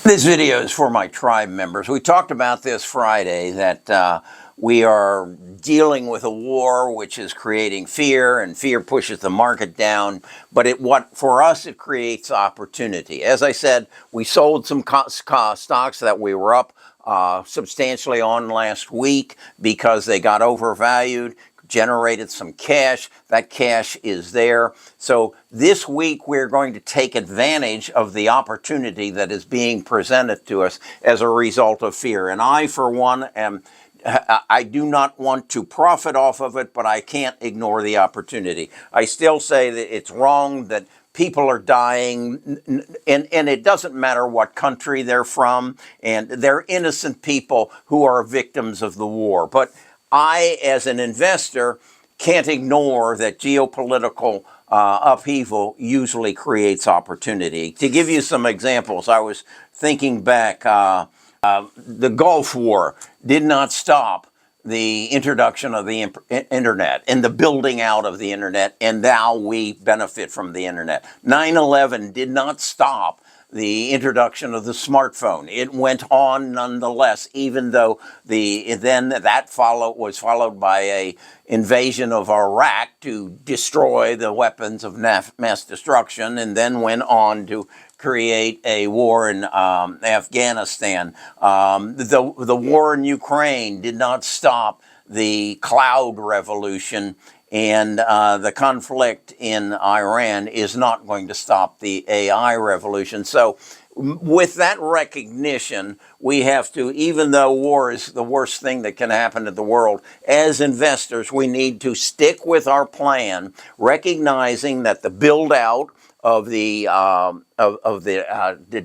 This video is for my tribe members. We talked about this Friday that we are dealing with a war which is creating fear, and fear pushes the market down. But for us, it creates opportunity. As I said, we sold some stocks that we were up substantially on last week because they got overvalued, generated some cash. That cash is there. So this week we're going to take advantage of the opportunity that is being presented to us as a result of fear. And I, for one, I do not want to profit off of it, but I can't ignore the opportunity. I still say that it's wrong that people are dying, and it doesn't matter what country they're from, and they're innocent people who are victims of the war. But I, as an investor, can't ignore that geopolitical upheaval usually creates opportunity. To give you some examples, I was thinking back, the Gulf War did not stop the introduction of the internet and the building out of the internet, and now we benefit from the internet. 9/11 did not stop the introduction of the smartphone. It went on nonetheless, even though that was followed by a invasion of Iraq to destroy the weapons of mass destruction, and then went on to create a war in Afghanistan. The war in Ukraine did not stop the cloud revolution, and the conflict in Iran is not going to stop the AI revolution. So with that recognition, we have to, even though war is the worst thing that can happen to the world, as investors, we need to stick with our plan, recognizing that the build out of the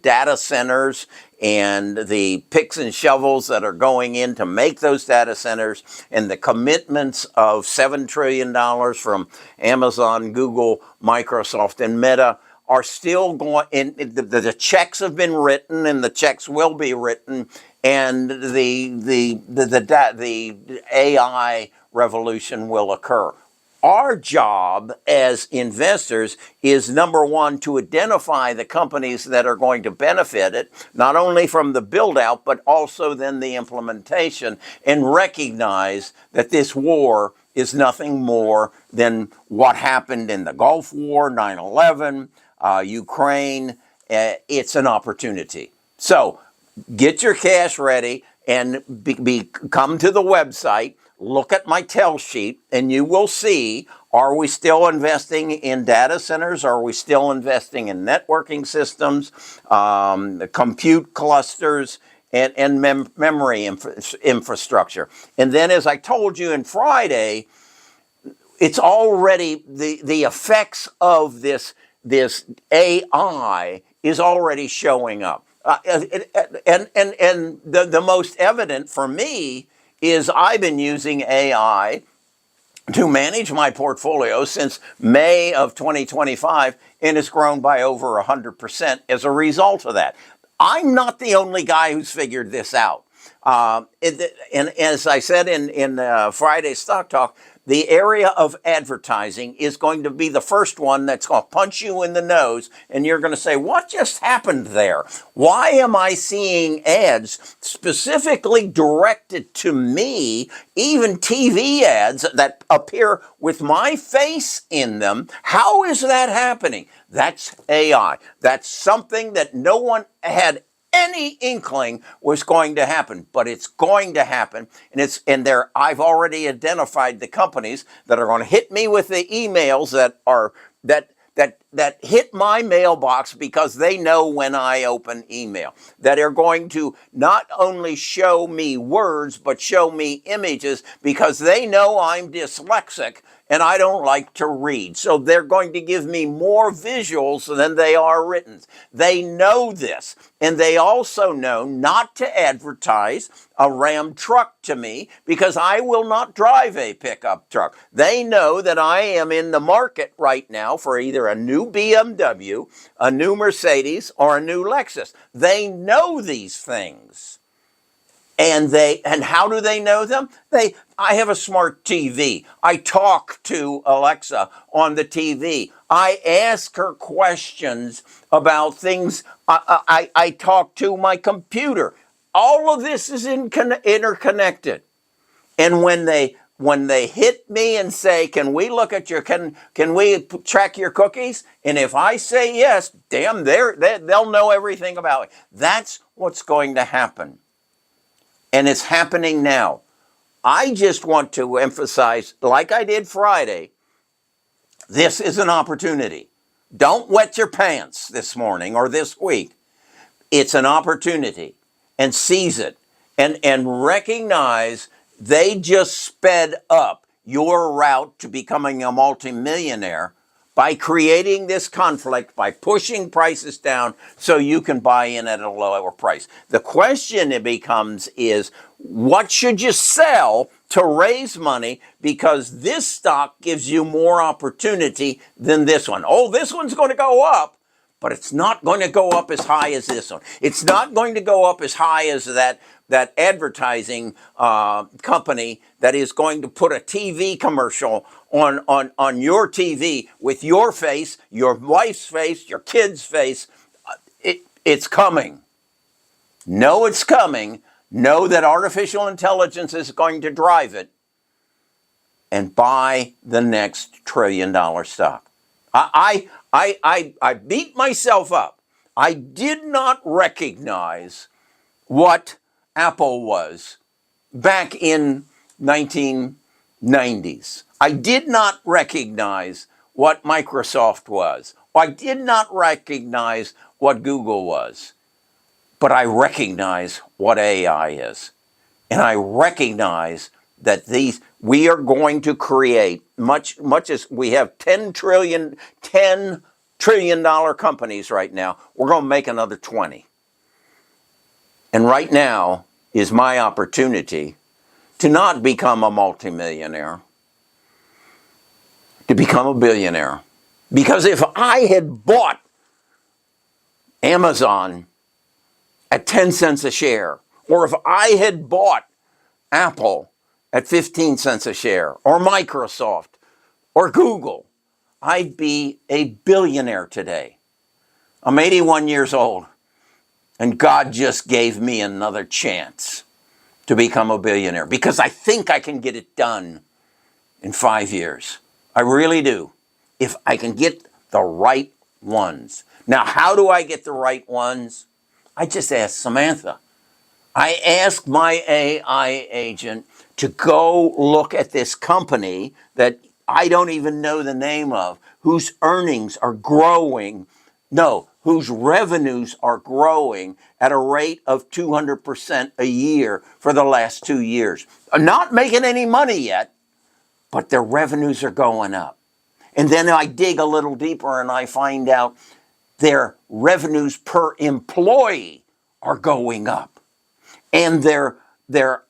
data centers and the picks and shovels that are going in to make those data centers, and the commitments of $7 trillion from Amazon, Google, Microsoft, and Meta are still going. And the checks have been written, and the checks will be written, and the AI revolution will occur. Our job as investors is, number one, to identify the companies that are going to benefit it, not only from the build out, but also then the implementation, and recognize that this war is nothing more than what happened in the Gulf War, 9/11, Ukraine. It's an opportunity. So get your cash ready and come to the website. Look at my tell sheet, and you will see, are we still investing in data centers? Are we still investing in networking systems, compute clusters, and memory infrastructure? And then, as I told you on Friday, it's already, the effects of this AI is already showing up. And the most evident for me is I've been using AI to manage my portfolio since May of 2025, and it's grown by over 100% as a result of that. I'm not the only guy who's figured this out. And as I said in Friday's Stock Talk, the area of advertising is going to be the first one that's going to punch you in the nose, and you're going to say, what just happened there? Why am I seeing ads specifically directed to me, even TV ads that appear with my face in them? How is that happening? That's AI. That's something that no one had any inkling was going to happen, but it's going to happen, and I've already identified the companies that are going to hit me with the emails that hit my mailbox because they know when I open email, that are going to not only show me words but show me images because they know I'm dyslexic and I don't like to read. So they're going to give me more visuals than they are written. They know this. And they also know not to advertise a Ram truck to me because I will not drive a pickup truck. They know that I am in the market right now for either a new BMW, a new Mercedes, or a new Lexus. They know these things. And how do they know them? I have a smart TV. I talk to Alexa on the TV. I ask her questions about things. I talk to my computer. All of this is interconnected. And when they hit me and say, "Can we look at can we track your cookies?" And if I say yes, damn, they'll know everything about it. That's what's going to happen. And it's happening now. I just want to emphasize, like I did Friday, this is an opportunity. Don't wet your pants this morning or this week. It's an opportunity, and seize it, and recognize they just sped up your route to becoming a multimillionaire by creating this conflict, by pushing prices down so you can buy in at a lower price. The question it becomes is, what should you sell to raise money, because this stock gives you more opportunity than this one? Oh, this one's going to go up, but it's not going to go up as high as this one. It's not going to go up as high as that advertising company that is going to put a TV commercial on your TV with your face, your wife's face, your kid's face. It's coming. Know it's coming. Know that artificial intelligence is going to drive it, and buy the next trillion-dollar stock. I beat myself up. I did not recognize what Apple was back in 1990s. I did not recognize what Microsoft was. I did not recognize what Google was. But I recognize what AI is. And I recognize that we are going to create, much as we have $10 trillion companies right now, we're going to make another 20. And right now is my opportunity to not become a multimillionaire, to become a billionaire. Because if I had bought Amazon at 10 cents a share, or if I had bought Apple at 15 cents a share, or Microsoft, or Google, I'd be a billionaire today. I'm 81 years old, and God just gave me another chance to become a billionaire, because I think I can get it done in 5 years. I really do, if I can get the right ones. Now, how do I get the right ones? I just asked Samantha. I asked my AI agent to go look at this company that I don't even know the name of, whose earnings are growing, whose revenues are growing at a rate of 200% a year for the last 2 years. Not making any money yet, but their revenues are going up. And then I dig a little deeper and I find out their revenues per employee are going up. And their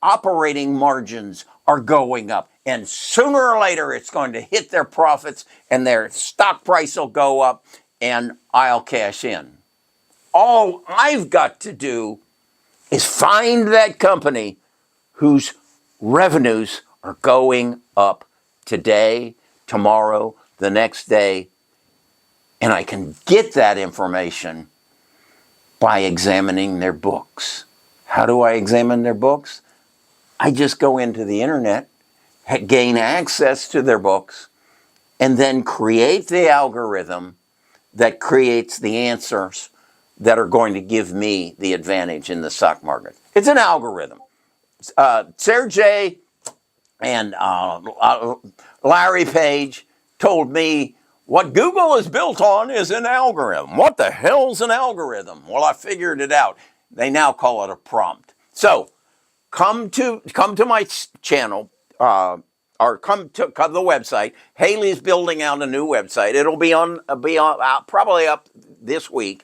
operating margins are going up. And sooner or later, it's going to hit their profits, and their stock price will go up, and I'll cash in. All I've got to do is find that company whose revenues are going up today, tomorrow, the next day, and I can get that information by examining their books. How do I examine their books? I just go into the internet, gain access to their books, and then create the algorithm that creates the answers that are going to give me the advantage in the stock market. It's an algorithm. Sergey and Larry Page told me what Google is built on is an algorithm. What the hell's an algorithm? Well, I figured it out. They now call it a prompt. So come to my channel, or come to the website. Haley's building out a new website. It'll be probably up this week,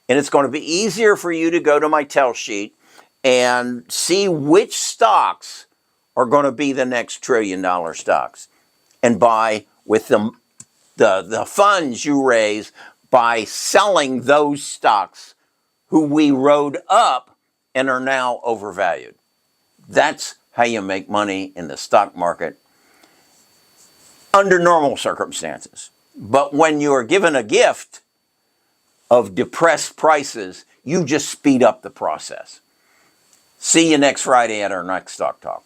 and it's going to be easier for you to go to my tell sheet and see which stocks are going to be the next trillion-dollar stocks, and buy with them the funds you raise by selling those stocks who we rode up and are now overvalued. That's how you make money in the stock market under normal circumstances. But when you're given a gift of depressed prices, you just speed up the process. See you next Friday at our next Stock Talk.